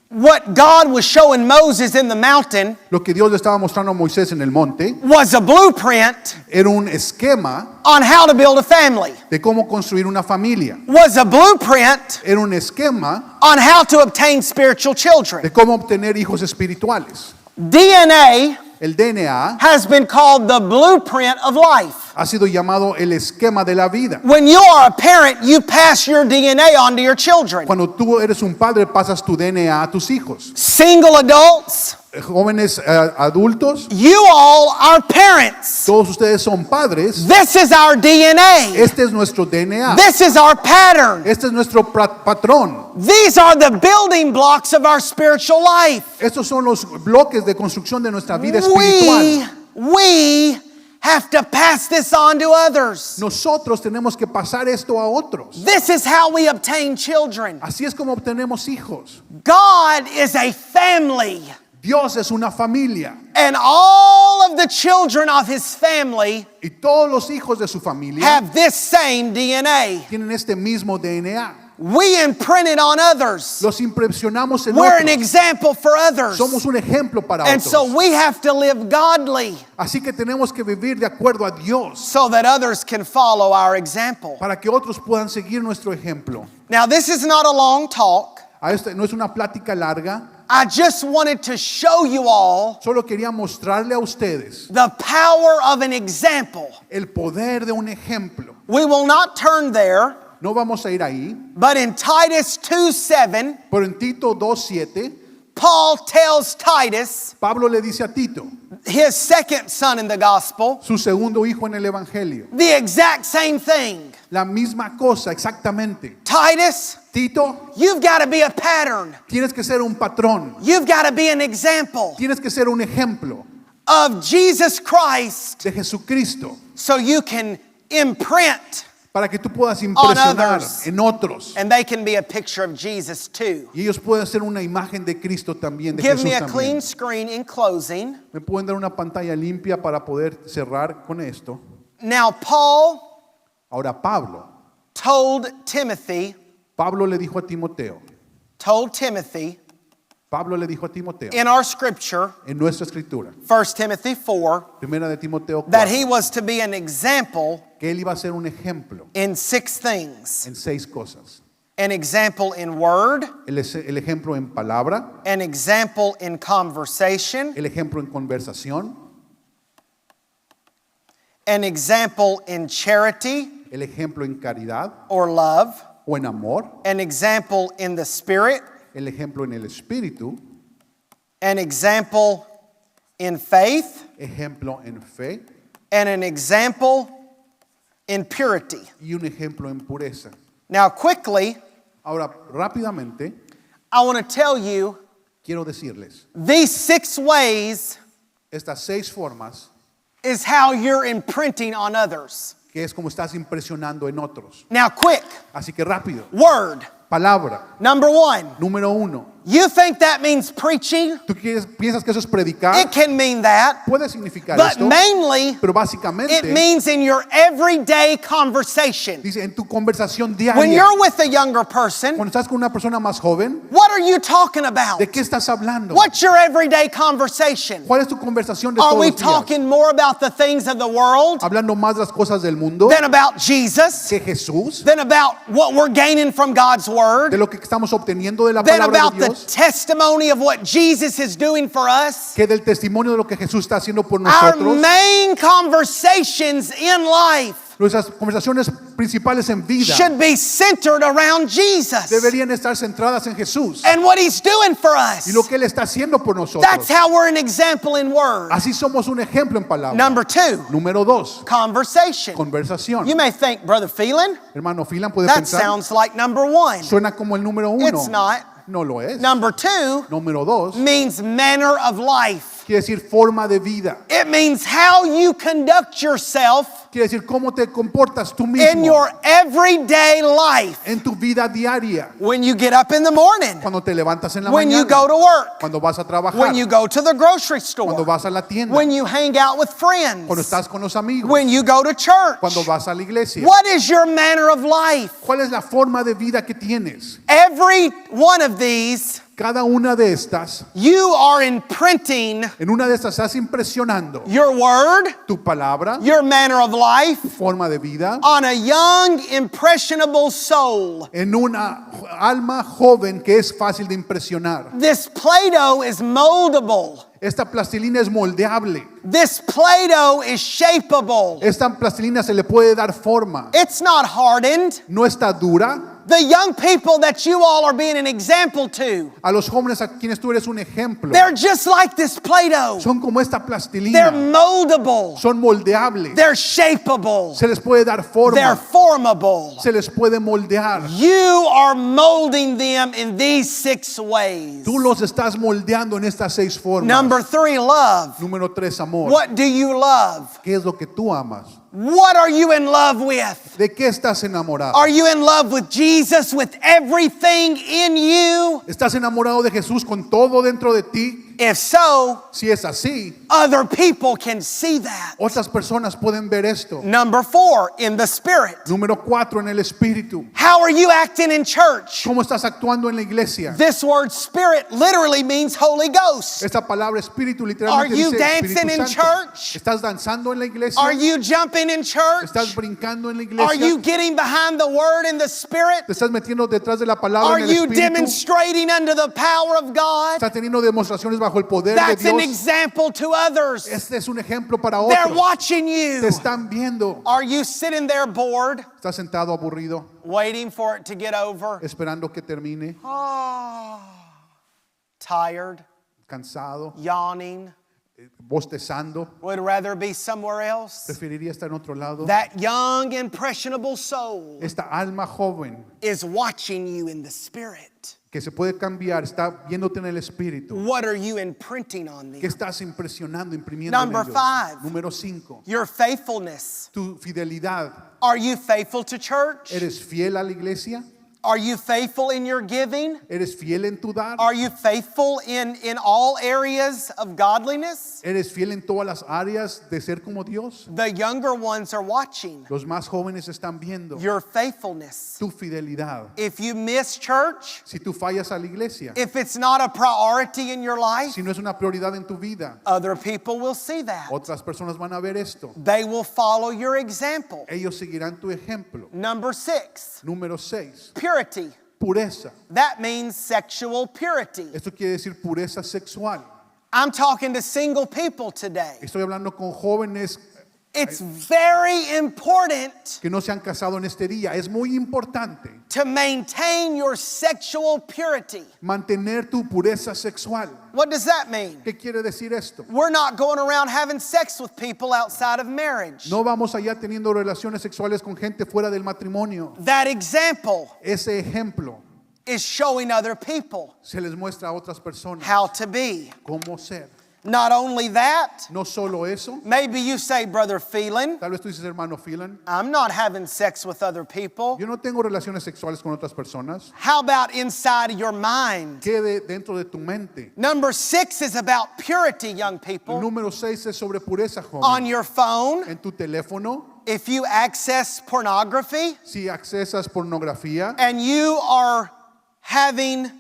Speaker 1: what God was showing Moses in the mountain
Speaker 2: lo que Dios le estaba mostrando a Moisés en el monte
Speaker 1: was a blueprint
Speaker 2: era un esquema
Speaker 1: on how to build a family.
Speaker 2: de cómo construir una familia.
Speaker 1: Was a blueprint
Speaker 2: Era un esquema
Speaker 1: on how to obtain spiritual children.
Speaker 2: de cómo obtener hijos espirituales.
Speaker 1: DNA
Speaker 2: El DNA
Speaker 1: has been called the blueprint of life.
Speaker 2: ha sido llamado el esquema de la vida.
Speaker 1: When you are a parent, you pass your DNA on to your children.
Speaker 2: Cuando tú eres un padre, pasas tu DNA a tus hijos.
Speaker 1: Single adults,
Speaker 2: Jóvenes adultos,
Speaker 1: you all are parents.
Speaker 2: todos ustedes son padres.
Speaker 1: This is our DNA.
Speaker 2: Este es nuestro DNA.
Speaker 1: This is our pattern.
Speaker 2: Este es nuestro patrón.
Speaker 1: These are the building blocks of our spiritual life.
Speaker 2: Estos son los bloques de construcción de nuestra vida espiritual.
Speaker 1: We have to pass this on to others.
Speaker 2: Nosotros tenemos que pasar esto a otros.
Speaker 1: This is how we obtain children.
Speaker 2: Así es como obtenemos hijos.
Speaker 1: God is a family.
Speaker 2: Dios es una familia.
Speaker 1: And all of the children of his family
Speaker 2: Y todos los hijos de su familia
Speaker 1: have this same DNA.
Speaker 2: tienen este mismo DNA.
Speaker 1: We imprint it on others.
Speaker 2: Los impresionamos en
Speaker 1: We're an
Speaker 2: otros.
Speaker 1: example for others.
Speaker 2: Somos un ejemplo para
Speaker 1: And
Speaker 2: otros.
Speaker 1: so we have to live godly
Speaker 2: Así que tenemos que vivir de acuerdo a Dios
Speaker 1: so that others can follow our example.
Speaker 2: para que otros puedan seguir nuestro ejemplo.
Speaker 1: Now, this is not a long talk.
Speaker 2: No es una plática larga.
Speaker 1: I just wanted to show you all
Speaker 2: Solo quería mostrarle a ustedes
Speaker 1: the power of an example.
Speaker 2: el poder de un ejemplo.
Speaker 1: We will not turn there,
Speaker 2: No vamos a ir ahí,
Speaker 1: but in Titus 2:7,
Speaker 2: pero en Tito 2:7,
Speaker 1: Paul tells Titus,
Speaker 2: Pablo le dice a Tito,
Speaker 1: his second son in the gospel,
Speaker 2: su segundo hijo en el evangelio,
Speaker 1: the exact same thing.
Speaker 2: la misma cosa exactamente.
Speaker 1: Titus,
Speaker 2: Tito,
Speaker 1: you've got to be a pattern.
Speaker 2: tienes que ser un patrón,
Speaker 1: You've got to be an example
Speaker 2: tienes que ser un ejemplo
Speaker 1: of Jesus Christ
Speaker 2: de Jesucristo
Speaker 1: so you can imprint
Speaker 2: para que tú puedas impresionar
Speaker 1: others.
Speaker 2: en otros
Speaker 1: and they can be a picture of Jesus too.
Speaker 2: y ellos pueden ser una imagen de Cristo también, de
Speaker 1: Give
Speaker 2: Jesús
Speaker 1: me a
Speaker 2: también.
Speaker 1: clean screen in closing.
Speaker 2: Me pueden dar una pantalla limpia para poder cerrar con esto.
Speaker 1: Now, Paul
Speaker 2: Ahora Pablo
Speaker 1: Pablo
Speaker 2: le dijo a Timoteo,
Speaker 1: told Timothy
Speaker 2: Pablo le dijo a Timoteo
Speaker 1: in our scripture,
Speaker 2: en nuestra escritura,
Speaker 1: 1 Timothy 4,
Speaker 2: primera de Timoteo 4,
Speaker 1: that he was to be an example
Speaker 2: que él iba a ser un ejemplo
Speaker 1: in 6 things.
Speaker 2: en 6 cosas.
Speaker 1: An example in word,
Speaker 2: El ejemplo en palabra,
Speaker 1: an example in conversation,
Speaker 2: el ejemplo en conversación,
Speaker 1: an example in charity
Speaker 2: el ejemplo en caridad
Speaker 1: or love,
Speaker 2: o en amor,
Speaker 1: an example in the spirit,
Speaker 2: el ejemplo en el espíritu,
Speaker 1: an example in faith,
Speaker 2: ejemplo en fe
Speaker 1: and an example in purity.
Speaker 2: y un ejemplo en pureza.
Speaker 1: Now, quickly,
Speaker 2: Ahora, rápidamente,
Speaker 1: I want to tell you
Speaker 2: quiero decirles,
Speaker 1: these 6 ways
Speaker 2: estas 6 formas
Speaker 1: is how you're imprinting on others.
Speaker 2: que es como estás impresionando en otros.
Speaker 1: Now, quick,
Speaker 2: Así que rápido.
Speaker 1: word.
Speaker 2: Palabra.
Speaker 1: Number 1.
Speaker 2: Número 1.
Speaker 1: You think that means preaching?
Speaker 2: ¿Tú piensas que eso es predicar?
Speaker 1: It can mean that.
Speaker 2: Puede significar
Speaker 1: But
Speaker 2: esto,
Speaker 1: mainly,
Speaker 2: pero básicamente
Speaker 1: it means in your everyday conversation.
Speaker 2: dice en tu conversación
Speaker 1: When
Speaker 2: diaria.
Speaker 1: you're with a younger person,
Speaker 2: Cuando estás con una persona más joven,
Speaker 1: what are you talking about?
Speaker 2: ¿de qué estás hablando?
Speaker 1: What's your everyday conversation?
Speaker 2: ¿Cuál es tu conversación de
Speaker 1: Are
Speaker 2: todos
Speaker 1: we
Speaker 2: los días?
Speaker 1: talking more about the things of the world
Speaker 2: Hablando más de las cosas del mundo
Speaker 1: than about Jesus?
Speaker 2: que Jesús,
Speaker 1: Than about what we're gaining from God's
Speaker 2: de
Speaker 1: Word?
Speaker 2: lo que estamos obteniendo de la
Speaker 1: Than
Speaker 2: palabra
Speaker 1: about
Speaker 2: de
Speaker 1: the
Speaker 2: Dios,
Speaker 1: testimony of what Jesus is doing for us?
Speaker 2: que del testimonio de lo que Jesús está haciendo por
Speaker 1: Our
Speaker 2: nosotros?
Speaker 1: main conversations in life
Speaker 2: Nuestras conversaciones principales en vida
Speaker 1: should be centered around Jesus
Speaker 2: deberían estar centradas en Jesús
Speaker 1: and what He's doing for us.
Speaker 2: y lo que Él está haciendo por nosotros.
Speaker 1: That's how we're an example in word.
Speaker 2: Así somos un ejemplo en palabra.
Speaker 1: Number 2,
Speaker 2: Número 2,
Speaker 1: conversation.
Speaker 2: conversación.
Speaker 1: You may think, Brother Phelan,
Speaker 2: Hermano Filan puede
Speaker 1: that
Speaker 2: pensar,
Speaker 1: sounds like number 1.
Speaker 2: suena como el número 1.
Speaker 1: It's not.
Speaker 2: No lo es.
Speaker 1: Number 2
Speaker 2: Número 2
Speaker 1: means manner of life.
Speaker 2: quiere decir forma de vida.
Speaker 1: It means how you conduct yourself
Speaker 2: Quiere decir cómo te comportas tú
Speaker 1: in
Speaker 2: mismo
Speaker 1: your everyday life.
Speaker 2: en tu vida diaria.
Speaker 1: When you get up in the morning,
Speaker 2: Cuando te levantas en la
Speaker 1: when you
Speaker 2: mañana,
Speaker 1: go to work,
Speaker 2: cuando vas a trabajar,
Speaker 1: when you go to the grocery
Speaker 2: cuando
Speaker 1: store,
Speaker 2: vas a la tienda,
Speaker 1: when you hang out with
Speaker 2: cuando
Speaker 1: friends,
Speaker 2: estás con los amigos,
Speaker 1: when you go to church.
Speaker 2: cuando vas a la iglesia.
Speaker 1: What is your manner of life?
Speaker 2: ¿Cuál es la forma de vida que tienes?
Speaker 1: Every one of these,
Speaker 2: Cada una de estas,
Speaker 1: you are imprinting
Speaker 2: en una de estas estás impresionando
Speaker 1: your word,
Speaker 2: tu palabra,
Speaker 1: your manner of life
Speaker 2: tu forma de vida
Speaker 1: on a young, impressionable soul.
Speaker 2: en una alma joven que es fácil de impresionar.
Speaker 1: This Play-Doh is moldable.
Speaker 2: Esta plastilina es moldeable.
Speaker 1: This Play-Doh is shapeable.
Speaker 2: Esta plastilina se le puede dar forma.
Speaker 1: It's not hardened.
Speaker 2: No está dura.
Speaker 1: The young people that you all are being an example to,
Speaker 2: A los jóvenes a quienes tú eres un ejemplo,
Speaker 1: they're just like this Play-Doh.
Speaker 2: son como esta
Speaker 1: They're
Speaker 2: plastilina.
Speaker 1: moldable.
Speaker 2: Son moldeables.
Speaker 1: They're shapeable.
Speaker 2: Se les puede dar
Speaker 1: They're
Speaker 2: forma.
Speaker 1: formable.
Speaker 2: Se les puede moldear.
Speaker 1: You are molding them in these 6 ways.
Speaker 2: Tú los estás moldeando en estas 6 formas.
Speaker 1: Number 3, love.
Speaker 2: Número 3, amor.
Speaker 1: What do you love?
Speaker 2: ¿Qué es lo que tú amas?
Speaker 1: What are you in love with?
Speaker 2: ¿De qué estás enamorado?
Speaker 1: Are you in love with Jesus with everything in you?
Speaker 2: ¿Estás enamorado de Jesús con todo dentro de ti?
Speaker 1: If so,
Speaker 2: Si es así,
Speaker 1: other people can see that.
Speaker 2: otras personas pueden ver esto.
Speaker 1: Number 4, in the Spirit.
Speaker 2: Número 4, en el espíritu.
Speaker 1: How are you acting in church?
Speaker 2: ¿Cómo estás actuando en la iglesia?
Speaker 1: This word Spirit literally means Holy Ghost.
Speaker 2: Esta palabra espíritu
Speaker 1: Are
Speaker 2: literalmente
Speaker 1: you
Speaker 2: dice
Speaker 1: dancing in
Speaker 2: Espíritu Santo.
Speaker 1: church?
Speaker 2: ¿Estás danzando en la iglesia?
Speaker 1: Are you jumping in church?
Speaker 2: ¿Estás brincando en la
Speaker 1: Are you
Speaker 2: iglesia?
Speaker 1: getting behind the Word in the Spirit?
Speaker 2: ¿Te estás metiendo detrás de la palabra
Speaker 1: Are
Speaker 2: en el
Speaker 1: you
Speaker 2: espíritu?
Speaker 1: demonstrating under the power of God?
Speaker 2: ¿Estás teniendo demostraciones bajo el poder de
Speaker 1: That's an
Speaker 2: Dios?
Speaker 1: example to others.
Speaker 2: Este es un ejemplo para
Speaker 1: They're
Speaker 2: otros.
Speaker 1: watching
Speaker 2: Te
Speaker 1: you.
Speaker 2: están viendo.
Speaker 1: Are you sitting there bored,
Speaker 2: ¿Estás sentado aburrido,
Speaker 1: waiting for it to get over?
Speaker 2: esperando que termine,
Speaker 1: Oh, tired,
Speaker 2: cansado,
Speaker 1: yawning,
Speaker 2: bostezando?
Speaker 1: would rather be somewhere else?
Speaker 2: ¿Preferiría estar en otro lado?
Speaker 1: That young, impressionable soul
Speaker 2: Esta alma joven
Speaker 1: is watching you in the Spirit.
Speaker 2: que se puede cambiar, está viéndote en el espíritu.
Speaker 1: What are you imprinting on
Speaker 2: ¿Qué
Speaker 1: them?
Speaker 2: estás impresionando, imprimiendo
Speaker 1: Number
Speaker 2: en ellos?
Speaker 1: 5.
Speaker 2: Número 5.
Speaker 1: Your faithfulness.
Speaker 2: Tu fidelidad.
Speaker 1: Are you faithful to church?
Speaker 2: ¿Eres fiel a la iglesia?
Speaker 1: Are you faithful in your giving?
Speaker 2: ¿Eres fiel en tu dar?
Speaker 1: Are you faithful in all areas of godliness?
Speaker 2: ¿Eres fiel en todas las áreas de ser como Dios?
Speaker 1: The younger ones are watching
Speaker 2: Los más jóvenes están viendo
Speaker 1: your faithfulness.
Speaker 2: tu fidelidad.
Speaker 1: If you miss church,
Speaker 2: Si tú fallas a la iglesia,
Speaker 1: if it's not a priority in your life,
Speaker 2: si no es una prioridad en tu vida,
Speaker 1: other people will see that.
Speaker 2: otras personas van a ver esto.
Speaker 1: They will follow your example.
Speaker 2: Ellos seguirán tu ejemplo.
Speaker 1: Number 6,
Speaker 2: Número 6.
Speaker 1: purity.
Speaker 2: Pureza.
Speaker 1: That means sexual purity.
Speaker 2: Esto quiere decir pureza sexual.
Speaker 1: I'm talking to single people today.
Speaker 2: Estoy hablando con jóvenes
Speaker 1: It's very important
Speaker 2: que no se han casado en este día. Es muy importante
Speaker 1: to maintain your sexual purity.
Speaker 2: mantener tu pureza sexual.
Speaker 1: What does that mean?
Speaker 2: ¿Qué quiere decir esto?
Speaker 1: We're not going around having sex with people outside of marriage.
Speaker 2: No vamos allá teniendo relaciones sexuales con gente fuera del matrimonio.
Speaker 1: That example
Speaker 2: Ese ejemplo
Speaker 1: is showing other people
Speaker 2: se les muestra a otras personas
Speaker 1: how to be.
Speaker 2: cómo ser.
Speaker 1: Not only that,
Speaker 2: No solo eso,
Speaker 1: maybe you say, Brother Phelan,
Speaker 2: tal vez tú dices, hermano Phelan,
Speaker 1: I'm not having sex with other people.
Speaker 2: yo no tengo relaciones sexuales con otras personas.
Speaker 1: How about inside of your mind?
Speaker 2: Quede dentro de tu mente.
Speaker 1: Number 6 is about purity, young
Speaker 2: El
Speaker 1: people.
Speaker 2: número 6 es sobre pureza,
Speaker 1: On
Speaker 2: joven.
Speaker 1: your phone,
Speaker 2: En tu teléfono,
Speaker 1: if you access pornography
Speaker 2: si accesas pornografía
Speaker 1: and you are having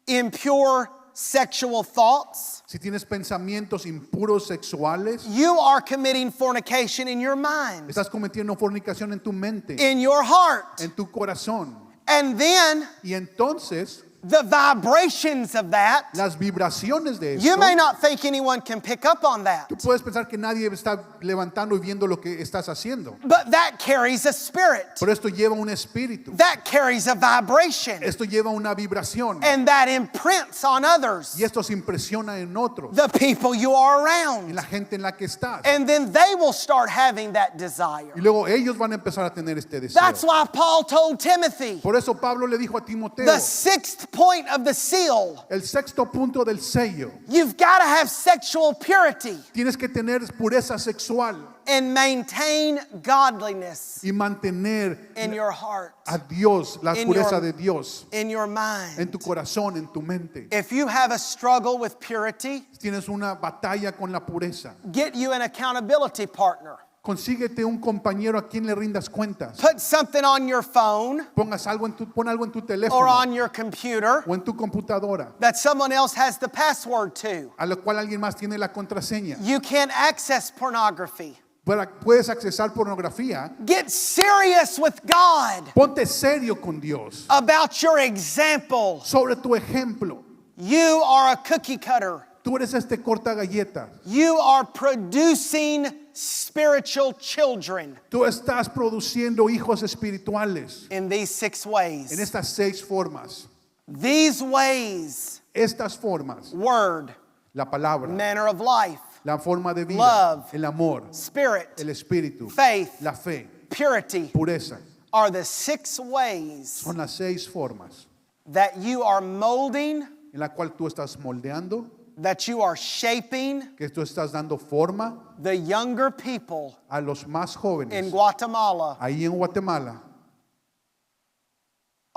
Speaker 1: impure sexual thoughts,
Speaker 2: si tienes pensamientos impuros sexuales,
Speaker 1: you are committing fornication in your mind,
Speaker 2: estás cometiendo fornicación en tu mente,
Speaker 1: in your heart.
Speaker 2: en tu corazón.
Speaker 1: And then
Speaker 2: Y entonces,
Speaker 1: the vibrations of that,
Speaker 2: las vibraciones de
Speaker 1: you
Speaker 2: esto,
Speaker 1: may not think anyone can pick up on that,
Speaker 2: tú puedes pensar que nadie está levantando y viendo lo que estás haciendo.
Speaker 1: but that carries a spirit.
Speaker 2: Pero esto lleva un espíritu.
Speaker 1: That carries a vibration.
Speaker 2: Esto lleva una vibración.
Speaker 1: And that imprints on others,
Speaker 2: Y esto se impresiona en otros,
Speaker 1: the people you are
Speaker 2: en
Speaker 1: around.
Speaker 2: la gente en la que estás.
Speaker 1: And then they will start having that
Speaker 2: Y
Speaker 1: desire.
Speaker 2: luego ellos van a empezar a tener este deseo.
Speaker 1: That's why Paul told Timothy,
Speaker 2: Por eso Pablo le dijo a Timoteo,
Speaker 1: the 6th point of the seal,
Speaker 2: el sexto punto del sello,
Speaker 1: you've got to have sexual purity
Speaker 2: tienes que tener pureza sexual
Speaker 1: and maintain godliness
Speaker 2: y mantener
Speaker 1: in your heart,
Speaker 2: a Dios, la
Speaker 1: In
Speaker 2: pureza
Speaker 1: your-
Speaker 2: de Dios
Speaker 1: in your
Speaker 2: en
Speaker 1: mind.
Speaker 2: tu corazón, en tu mente.
Speaker 1: If you have a struggle with purity,
Speaker 2: Si tienes una batalla con la pureza,
Speaker 1: get you an accountability partner.
Speaker 2: consíguete un compañero a quien le rindas cuentas.
Speaker 1: Put something on your phone
Speaker 2: Pon algo en tu
Speaker 1: or
Speaker 2: teléfono
Speaker 1: on your computer
Speaker 2: o en tu computadora,
Speaker 1: that someone else has the password to.
Speaker 2: a lo cual alguien más tiene la contraseña.
Speaker 1: You can't access pornography.
Speaker 2: Puedes accesar pornografía.
Speaker 1: Get serious with God
Speaker 2: Ponte serio con Dios
Speaker 1: about your example.
Speaker 2: sobre tu ejemplo.
Speaker 1: You are a cookie cutter.
Speaker 2: Tú eres este corta galletas.
Speaker 1: You are producing spiritual children
Speaker 2: Tú estás produciendo hijos espirituales
Speaker 1: in these 6
Speaker 2: en
Speaker 1: ways.
Speaker 2: estas 6 formas.
Speaker 1: These ways,
Speaker 2: Estas formas,
Speaker 1: word,
Speaker 2: la palabra,
Speaker 1: manner of life,
Speaker 2: la forma de vida,
Speaker 1: Love.
Speaker 2: el amor,
Speaker 1: spirit,
Speaker 2: el espíritu,
Speaker 1: faith,
Speaker 2: la fe,
Speaker 1: purity
Speaker 2: pureza.
Speaker 1: are the 6 ways
Speaker 2: Son las 6 formas
Speaker 1: that you are molding,
Speaker 2: en la cual tú estás moldeando,
Speaker 1: that you are shaping
Speaker 2: que tú estás dando forma
Speaker 1: the younger people
Speaker 2: a los más
Speaker 1: in
Speaker 2: jóvenes.
Speaker 1: Guatemala.
Speaker 2: Ahí en Guatemala,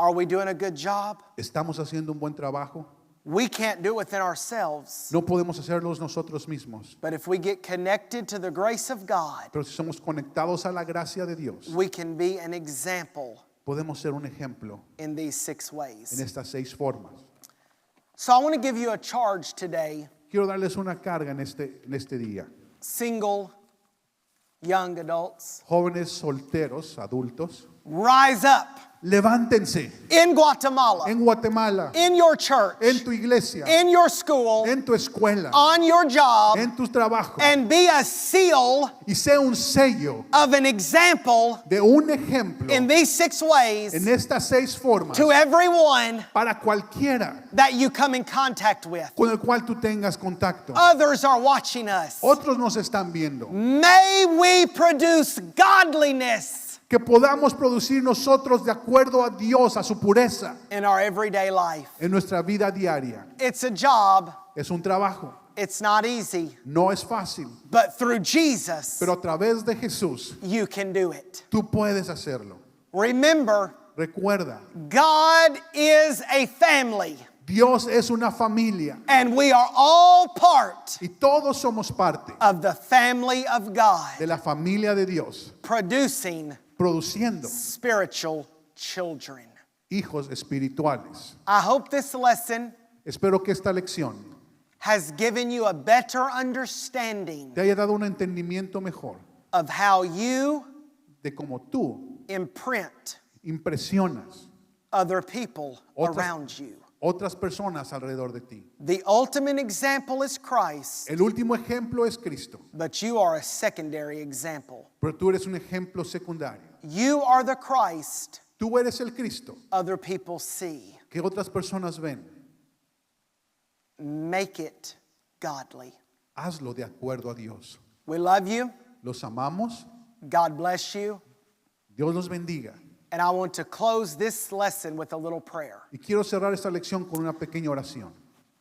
Speaker 1: Are we doing a good job?
Speaker 2: ¿estamos haciendo un buen trabajo?
Speaker 1: We can't do it within ourselves.
Speaker 2: No podemos hacerlos nosotros mismos.
Speaker 1: But if we get connected to the grace of God,
Speaker 2: Pero si somos conectados a la gracia de Dios,
Speaker 1: we can be an example
Speaker 2: podemos ser un ejemplo
Speaker 1: in these 6
Speaker 2: en
Speaker 1: ways.
Speaker 2: estas 6 formas.
Speaker 1: So I want to give you a charge today,
Speaker 2: Quiero darles una carga en este día.
Speaker 1: single young adults.
Speaker 2: Jóvenes solteros, adultos,
Speaker 1: Rise up
Speaker 2: levántense
Speaker 1: in Guatemala,
Speaker 2: en Guatemala,
Speaker 1: in your church,
Speaker 2: en tu iglesia,
Speaker 1: in your school,
Speaker 2: en tu escuela,
Speaker 1: on your job,
Speaker 2: en tus trabajos,
Speaker 1: and be a seal
Speaker 2: y sea un sello
Speaker 1: of an example
Speaker 2: de un ejemplo
Speaker 1: in these 6 ways
Speaker 2: en estas 6 formas
Speaker 1: to everyone
Speaker 2: para cualquiera
Speaker 1: that you come in contact with.
Speaker 2: con el cual tú tengas contacto.
Speaker 1: Others are watching us.
Speaker 2: Otros nos están viendo.
Speaker 1: May we produce godliness
Speaker 2: Que podamos producir nosotros de acuerdo a Dios, a su pureza,
Speaker 1: in our everyday life.
Speaker 2: en nuestra vida diaria.
Speaker 1: It's a job.
Speaker 2: Es un trabajo,
Speaker 1: It's not easy.
Speaker 2: no es fácil,
Speaker 1: But through Jesus,
Speaker 2: pero a través de Jesús
Speaker 1: you can do it.
Speaker 2: tú puedes hacerlo.
Speaker 1: Remember,
Speaker 2: Recuerda,
Speaker 1: God is a family,
Speaker 2: Dios es una familia
Speaker 1: and we are all part
Speaker 2: y todos somos parte
Speaker 1: of the family of God,
Speaker 2: de la familia de Dios,
Speaker 1: producing
Speaker 2: produciendo
Speaker 1: spiritual children.
Speaker 2: hijos espirituales.
Speaker 1: I hope this lesson
Speaker 2: Espero que esta lección
Speaker 1: has given you a better understanding
Speaker 2: te haya dado un entendimiento mejor
Speaker 1: of how you
Speaker 2: de cómo tú
Speaker 1: imprint
Speaker 2: impresionas
Speaker 1: other people
Speaker 2: Otras-
Speaker 1: around you.
Speaker 2: otras personas alrededor de ti.
Speaker 1: The ultimate example is Christ,
Speaker 2: El último ejemplo es Cristo,
Speaker 1: but you are a secondary example.
Speaker 2: pero tú eres un ejemplo secundario.
Speaker 1: You are the Christ
Speaker 2: Tú eres el Cristo
Speaker 1: other people see.
Speaker 2: que otras personas ven.
Speaker 1: Make it godly.
Speaker 2: Hazlo de acuerdo a Dios.
Speaker 1: We love you.
Speaker 2: Los amamos.
Speaker 1: God bless you.
Speaker 2: Dios los bendiga.
Speaker 1: And I want to close this lesson with a little prayer.
Speaker 2: Y quiero cerrar esta lección con una pequeña oración.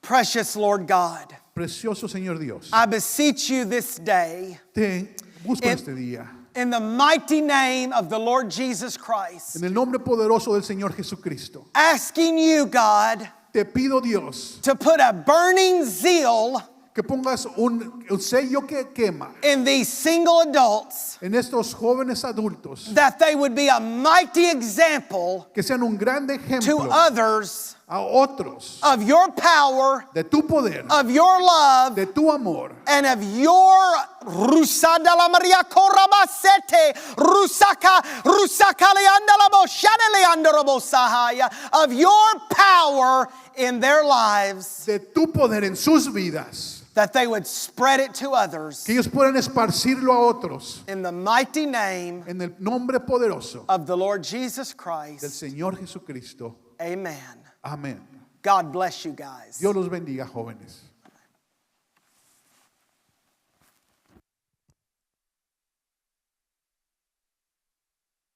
Speaker 1: Precious Lord God,
Speaker 2: Precioso Señor Dios,
Speaker 1: I beseech you this day
Speaker 2: te busco
Speaker 1: En-
Speaker 2: este día.
Speaker 1: in the mighty name of the Lord Jesus Christ,
Speaker 2: En el nombre poderoso del Señor Jesucristo,
Speaker 1: asking you, God,
Speaker 2: te pido, Dios,
Speaker 1: to put a burning zeal
Speaker 2: que pongas un sello que quema
Speaker 1: in these single adults,
Speaker 2: en estos jóvenes adultos,
Speaker 1: that they would be a mighty example
Speaker 2: que sean un grande
Speaker 1: to
Speaker 2: ejemplo
Speaker 1: others
Speaker 2: a otros
Speaker 1: of your power,
Speaker 2: de tu poder,
Speaker 1: of your love,
Speaker 2: de tu amor,
Speaker 1: and of your Rusada la Maria Korabasete, Rusaka Leandalabo Shaneleandalabo Sahaya, of your power in their lives,
Speaker 2: de tu poder en sus vidas,
Speaker 1: that they would spread it to others
Speaker 2: que ellos puedan esparcirlo a otros
Speaker 1: in the mighty name
Speaker 2: en el nombre poderoso
Speaker 1: of the Lord Jesus
Speaker 2: del
Speaker 1: Christ.
Speaker 2: Señor Jesucristo.
Speaker 1: Amen.
Speaker 2: Amén.
Speaker 1: God bless you guys.
Speaker 2: Dios los bendiga, jóvenes.